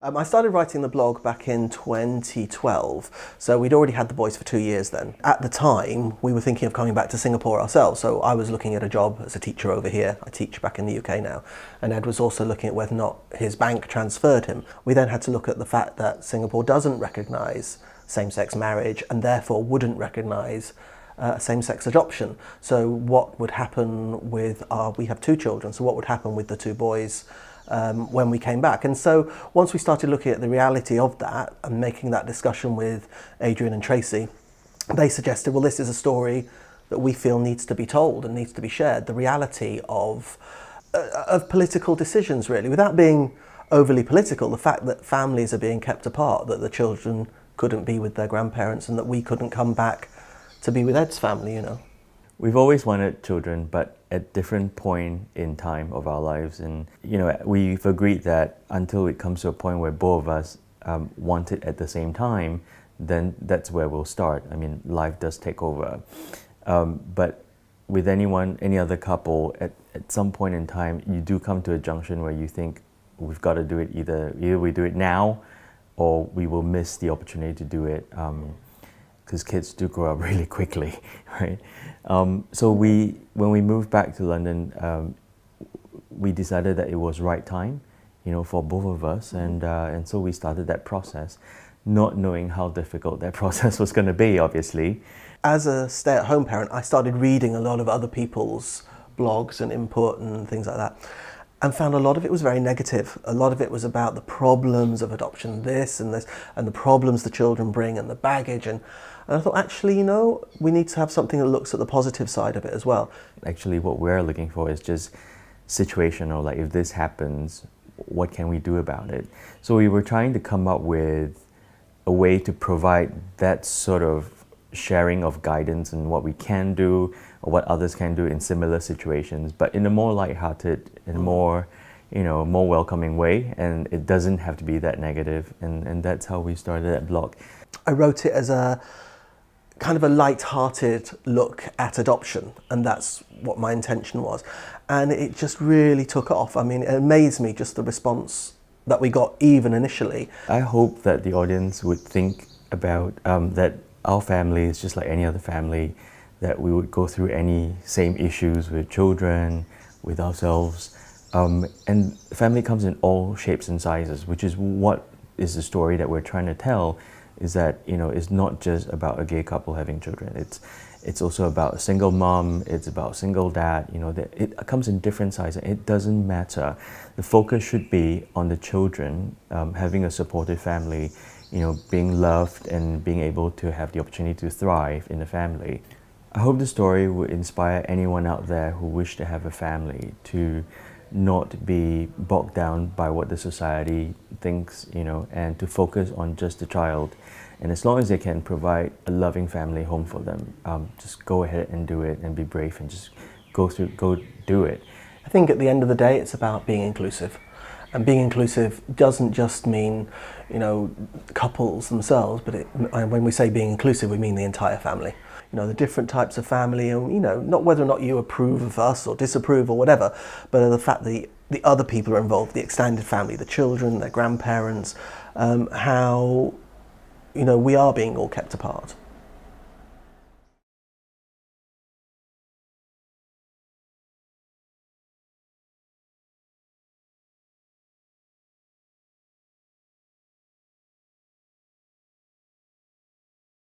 I started writing the blog back in 2012, so we'd already had the boys for 2 years then. At the time, we were thinking of coming back to Singapore ourselves, so I was looking at a job as a teacher over here. I teach back in the UK now, and Ed was also looking at whether or not his bank transferred him. We then had to look at the fact that Singapore doesn't recognise same-sex marriage and therefore wouldn't recognise same-sex adoption. So what would happen with we have 2 children, so what would happen with the 2 boys when we came back? And so once we started looking at the reality of that and making that discussion with Adrian and Tracy, they suggested, well, this is a story that we feel needs to be told and needs to be shared. The reality of political decisions, really, without being overly political, the fact that families are being kept apart, that the children couldn't be with their grandparents and that we couldn't come back to be with Ed's family, you know. We've always wanted children, but at different point in time of our lives, and we've agreed that until it comes to a point where both of us want it at the same time, then that's where we'll start. I mean, life does take over, but with any other couple, at some point in time, you do come to a junction where you think we've got to do it. Either we do it now, or we will miss the opportunity to do it. Because kids do grow up really quickly, right? So when we moved back to London, we decided that it was right time, for both of us, and so we started that process, not knowing how difficult that process was going to be, obviously. As a stay-at-home parent, I started reading a lot of other people's blogs and input and things like that, and found a lot of it was very negative. A lot of it was about the problems of adoption, this, and the problems the children bring, and the baggage, and I thought, actually, we need to have something that looks at the positive side of it as well. Actually, what we're looking for is just situational, like if this happens, what can we do about it? So we were trying to come up with a way to provide that sort of sharing of guidance and what we can do or what others can do in similar situations, but in a more lighthearted and more welcoming way, and it doesn't have to be that negative, and that's how we started that blog. I wrote it as a kind of a light-hearted look at adoption, and that's what my intention was, and it just really took off. I mean, it amazed me just the response that we got even initially. I hope that the audience would think about that our family is just like any other family, that we would go through any same issues with children, with ourselves, and family comes in all shapes and sizes, which is what is the story that we're trying to tell. Is that it's not just about a gay couple having children. It's also about a single mom. It's about single dad. It comes in different sizes. It doesn't matter. The focus should be on the children having a supportive family, being loved and being able to have the opportunity to thrive in the family. I hope the story will inspire anyone out there who wish to have a family to not be bogged down by what the society thinks, and to focus on just the child. And as long as they can provide a loving family home for them, just go ahead and do it and be brave and just go do it. I think at the end of the day, it's about being inclusive. And being inclusive doesn't just mean, couples themselves, but when we say being inclusive, we mean the entire family. The different types of family, and not whether or not you approve of us or disapprove or whatever, but the fact that the other people are involved, the extended family, the children, their grandparents, how we are being all kept apart.